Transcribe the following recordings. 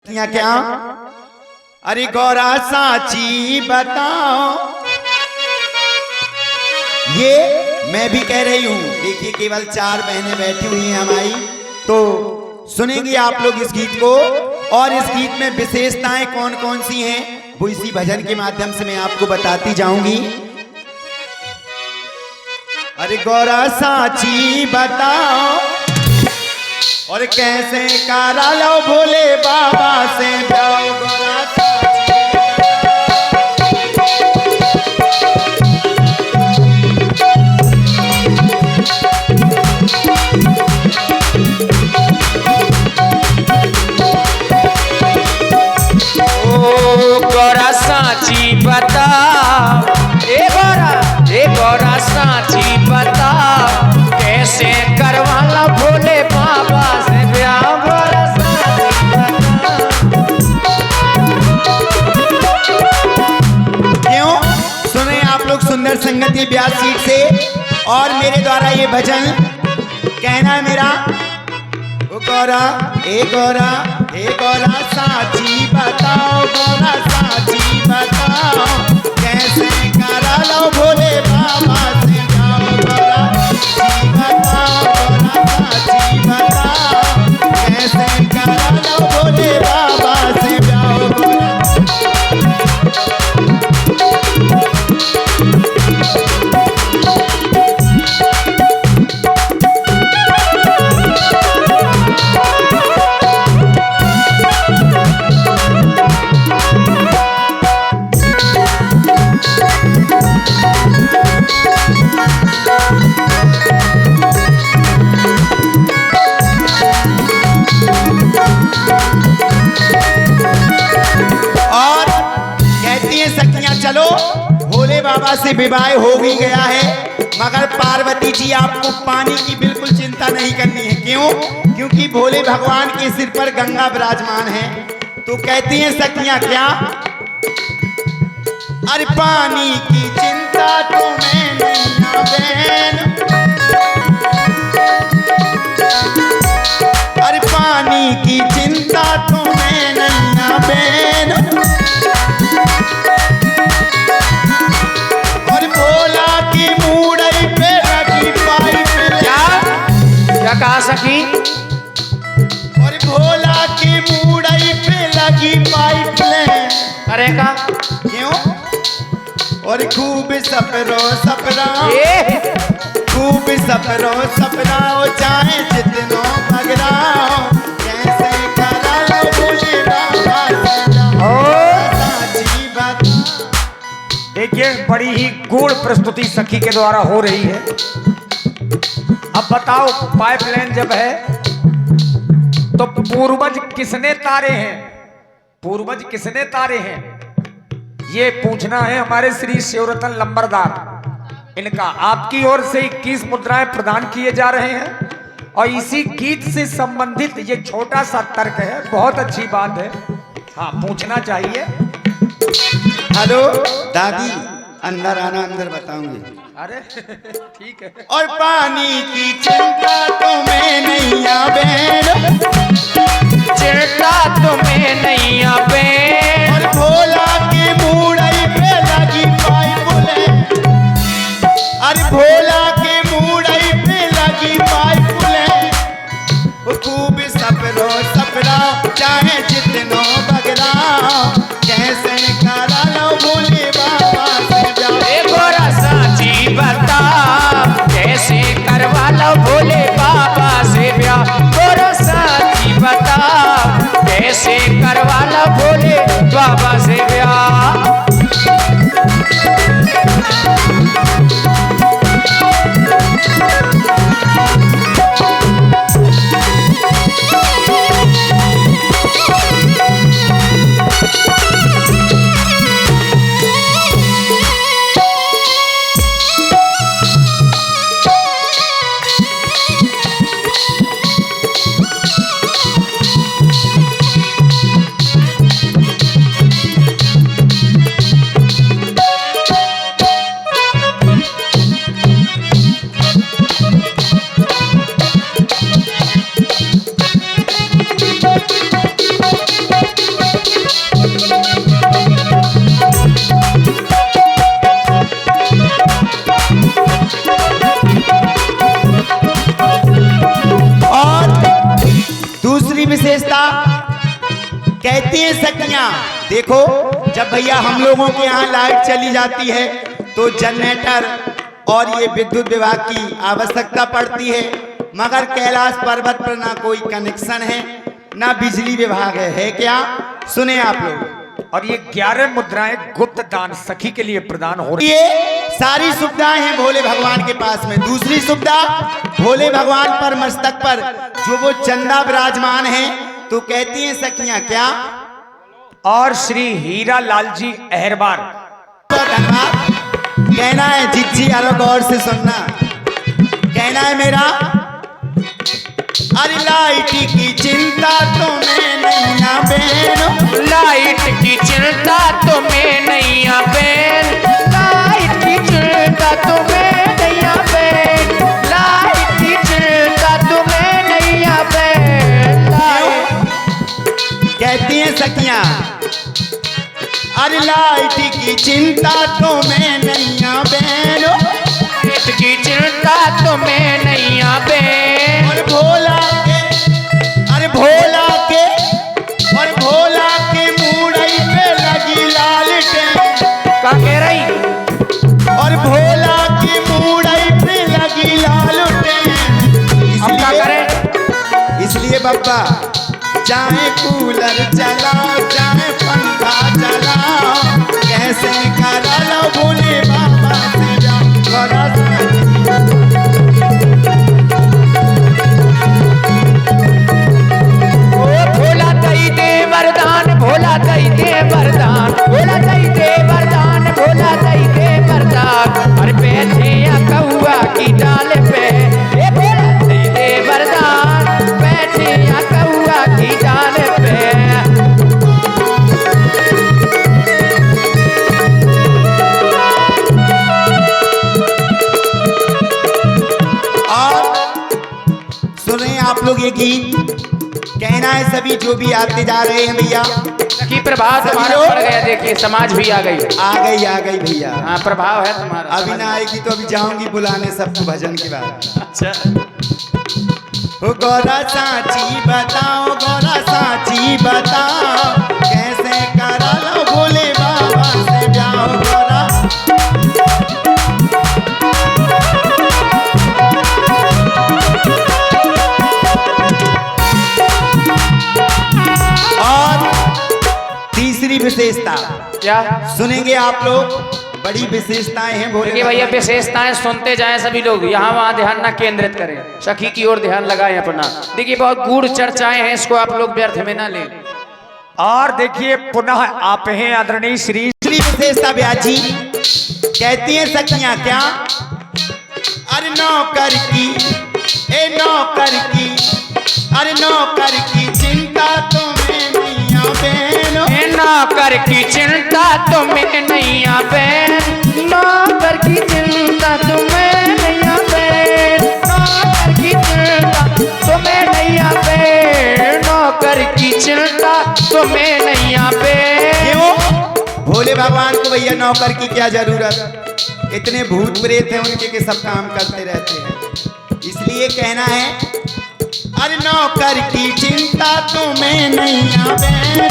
सखियां क्या? अरे गौरा साची बताओ, ये मैं भी कह रही हूं। देखिए केवल 4 बहनें बैठी हुई हैं हमारी, तो सुनेंगे आप लोग इस गीत को, और इस गीत में विशेषताएं कौन कौन सी हैं वो इसी भजन के माध्यम से मैं आपको बताती जाऊंगी। अरे गौरा साची बताओ, और कैसे करा लो भोले बाबा से प्यार। गौरा गौरा साची बता, ए गौरा साची बता, कैसे करवाला भोले बाबा से ब्याह। गौरा साची बता। क्यों? सुने आप लोग सुंदर संगति ब्यास सीट से, और मेरे द्वारा ये भजन कहना है मेरा। ओ गौरा ए गौरा, ए गौरा साची बताओ, गौरा साची बताओ, कैसे करा लो भोले बाबा से जाओ। गौरा साची बताओ, गौरा साची बताओ, कैसे करा लो भोले बाबा से जाओ। गौरा चलो भोले बाबा से विवाह हो भी गया है, मगर पार्वती जी आपको पानी की बिल्कुल चिंता नहीं करनी है। क्यों? क्योंकि भोले भगवान के सिर पर गंगा विराजमान है। तो कहती हैं सखियां क्या? अरे पानी की चिंता तुम्हें नहीं ना बहन, अरे पानी की चिंता तुम्हें नहीं ना बहन, कहा सखी? और भोला की मुड़ई पे लगी पाइप लाइन। अरे का क्यों? और खूब सपरो सपराओ, खूब सपरो सपराओ, चाहे जितनो बगराओ, कैसे करा लो भोले बाबा से साची बता। देखिए बड़ी ही गूढ़ प्रस्तुति सखी के द्वारा हो रही है। अब बताओ, पाइपलाइन जब है तो पूर्वज किसने तारे हैं? पूर्वज किसने तारे हैं ये पूछना है हमारे श्री शिवरतन लंबरदार। इनका आपकी ओर से 21 मुद्राएं प्रदान किए जा रहे हैं, और इसी गीत से संबंधित ये छोटा सा तर्क है। बहुत अच्छी बात है, हाँ पूछना चाहिए। हेलो दादी, अंदर आना, अंदर बताऊंगी। अरे ठीक है। और पानी की चिंता तुम्हें नहीं बहन, चिंता तुम्हें नहीं बहन, और भोला की मुड़ई पे लगी पाइप लाइन, अरे भोला की मुड़ई पे लगी पाइप लाइन, खूब सपरो सपराओ, चाहे जितनो बगराओ, कैसे करा लो भोले बाबा से जाओ। गौरा साची बता, कैसे करवा लो भोले बाबा से ब्याह। गौरा साची बता, कैसे करवा लो भोले बाबा से ब्याह। कहती हैं सखियां, देखो जब भैया हम लोगों के यहाँ लाइट चली जाती है तो जनरेटर और ये विद्युत विभाग की आवश्यकता पड़ती है, मगर कैलाश पर्वत पर ना कोई कनेक्शन है ना बिजली विभाग है क्या? सुने आप लोग। और ये 11 मुद्राएं गुप्त दान सखी के लिए प्रदान हो रही ये सारी सुविधाएं हैं भोले भगवान के पास में। दूसरी सुविधा, भोले भगवान पर मस्तक पर जो वो चंदा विराजमान है, तो कहती हैं सखियां क्या? और श्री हीरा लाल जी अहरबार धन्यवाद। कहना है जिज्जी, यारो गौर से सुनना, कहना है मेरा, अरे लाइट की चिंता तुम्हें नहीं ना बहन, लाइट की चिंता तुम्हें नहीं आ बहन, लाइट की चिंता तुम्हें नहीं आ बहन, लाइट की चिंता तुम्हें नहीं आ बहन। कहती हैं सखियां, अरे लाइट की चिंता तुम्हें नहीं आ बहन, लाइट की चिंता तुम्हें नहीं आ बहन। और भोला के, अरे भोला के, और भोला के मुड़ई पे लगी लालटें, क्या कह रही? और भोला की मुड़ई पे लगी लालटें। अब क्या करें? इसलिए बाबा, चाहे कूलर चलाओ चाहे पंखा चलाओ, कैसे करा लो भोले बाबा से जाओ बड़ा भोला दई दे वरदान, भोला दई दे वरदान, भोला दई दे वरदान, भोला दई दे वरदान। अरे बैठे या कौआ की डाल पे, ए भोला दई दे वरदान, बैठे या कौआ की डाल पे। और सुन रहे हैं आप लोग ये गीत, कहना है सभी जो भी आते जा रहे हैं भैया, की प्रभाव तुम्हारा पड़ गया, देखिए समाज भी आ गई। आ गई भैया। हाँ प्रभाव है तुम्हारा। अभी ना आएगी तो अभी जाऊंगी बुलाने सबको भजन की बात। अच्छा, ओ गौरा साची बताओ, गौरा साची बताओ, कैसे करा लो भोले बाबा से जाओ गौरा। और तीसरी विशेषता क्या? सुनेंगे आप लोग, बड़ी विशेषताएं हैं भोले देखिए भैया, विशेषताएं सुनते जाएं सभी लोग, यहाँ वहाँ ध्यान न केंद्रित करें, सखी की ओर ध्यान लगाएं अपना। देखिए बहुत गूढ़ चर्चाएं हैं, इसको आप लोग व्यर्थ में ना लें। और देखिए पुनः आप हैं आदरणीय श्री दूसरी विशेषता ब्याजी, कहती हैं सखियां क्या? अरे नौकर की, ए नौकर की, अरे नौकर की चिंता तुम्हें नहीं आ बहनो, ए नौकर की चिंता तुम्हें नहीं आ बहन, नौकर की चिंता तुम्हें नहीं आ बहन, नौकर की चिंता तुम्हें नहीं आ बहन, नौकर की चिंता तुम्हें नहीं आ बहन। क्यों? भोले भगवान को भैया नौकर की क्या जरूरत, इतने भूत प्रेत हैं उनके के सब काम करते रहते हैं। इसलिए कहना है, अरे नौकर की चिंता तुम्हें नहीं आ बहनो,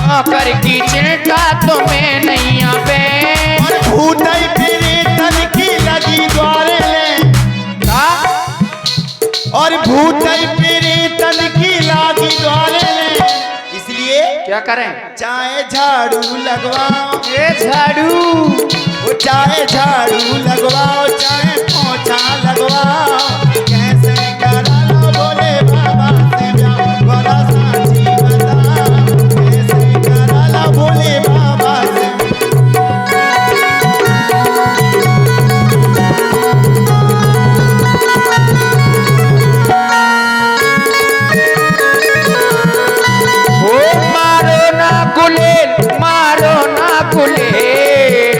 नौकर की चिंता तुम्हें नहीं आ बहन। और भूत प्रेतन की लगी द्वारे ले, और भूत प्रेतन की लागी द्वारे ले। इसलिए क्या करें? चाहे झाड़ू लगवाओ, ये झाड़ू, वो चाहे झाड़ू लगवाओ चाहे पोछा लगवाओ, कैसे करा लो भोले बाबा से जाओ गौरा साची बताओ, कैसे करा लो भोले बाबा से। मारो ना गुलेल,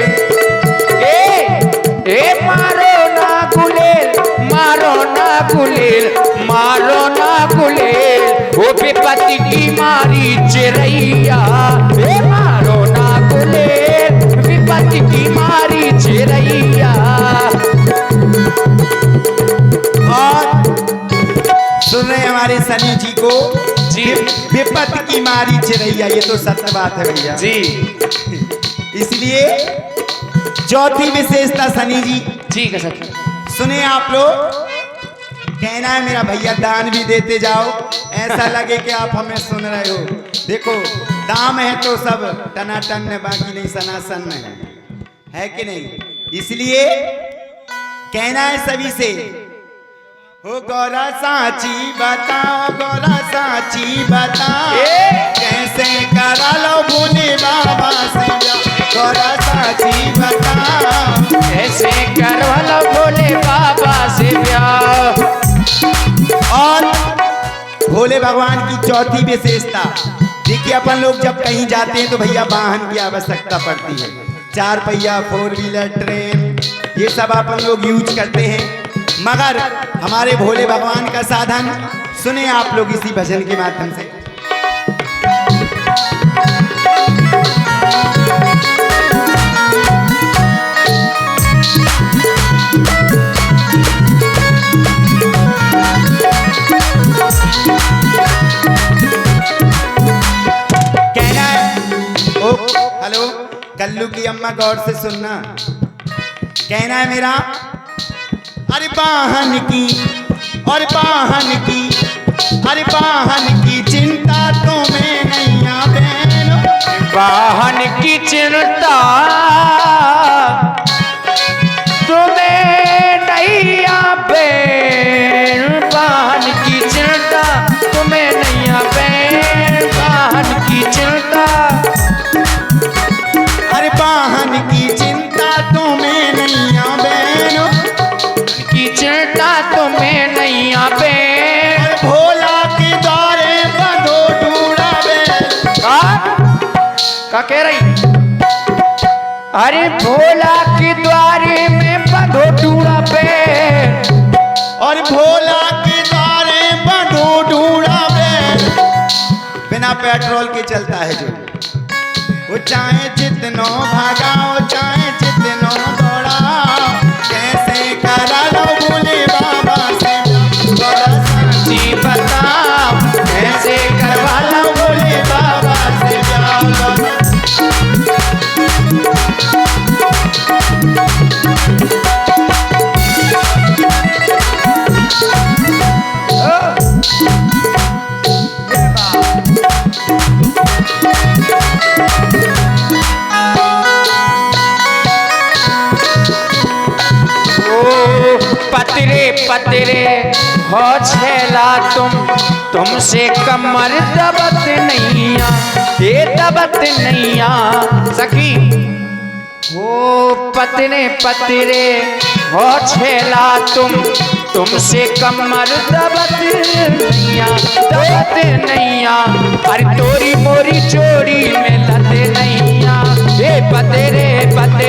ए मारो ना गुलेल, मारो ना गुलेल, मारो ना गुलेल, वो विपत्ति की मारी चिरैया, ए मारो ना गुलेल, विपत्ति की मारी चिरैया। और सुन रहे हैं हमारे सनी जी को जी। विपत की मारी चिरैया, ये तो सत्य बात है भैया। जी इसलिए चौथी विशेषता सनी जी जी का सखी। सुने आप लोग, कहना है मेरा भैया दान भी देते जाओ, ऐसा लगे कि आप हमें सुन रहे हो। देखो दाम है तो सब टनाटन है, बाकी नहीं सनासन है कि नहीं। इसलिए कहना है सभी से, हो गौरा साची बताओ, गौरा साची बताओ, कैसे करा लो भोले बाबा से ब्याह, गौरा साची बताओ, कैसे करवाला भोले बाबा से ब्याह। और भोले भगवान की चौथी विशेषता देखिए, अपन लोग जब कहीं जाते हैं तो भैया वाहन की आवश्यकता पड़ती है। 4 पहिया, 4 व्हीलर, ट्रेन, ये सब अपन लोग यूज करते हैं, मगर हमारे भोले भगवान का साधन सुने आप लोग इसी भजन के माध्यम से। कहना है, ओ हेलो कल्लू की अम्मा गौर से सुनना, कहना है मेरा, अरे वाहन की, और वाहन की, अरे वाहन की चिंता तुम्हें नहीं आवेन, वाहन की चिंता तुम्हें नहीं आवे, वाहन की चिंता तुम्हें नहीं आवे, वाहन की चिंता, अरे वाहन की चिंता तुम्हें नहीं आवेन, की चिंता तुम्हें नहीं आवे। भोला के द्वारे बंधो ढूंढावे, का कह रही? अरे भोला के द्वारे में बंधो टूड़ा पे, और भोला के द्वारे बंधो ढूंढावे, बिना पेट्रोल के चलता है जो, वो चाहे जितनो भागाओ, चाहे जितनो दौड़ाओ, कैसे करा लो भोले बाबा से ब्याह, जी बताओ कैसे करवा लो भोले बाबा से ब्याह। पतरे पतरे हो छेला तुमसे कमर दबत नैया, ये दबत नैया सखी। ओ पतरे पतरे हो छेला तुमसे कमर दबत नैया, दबत नैया, अरे तोरी मोरी चोरी में लत नैया, ये पतरे पतरे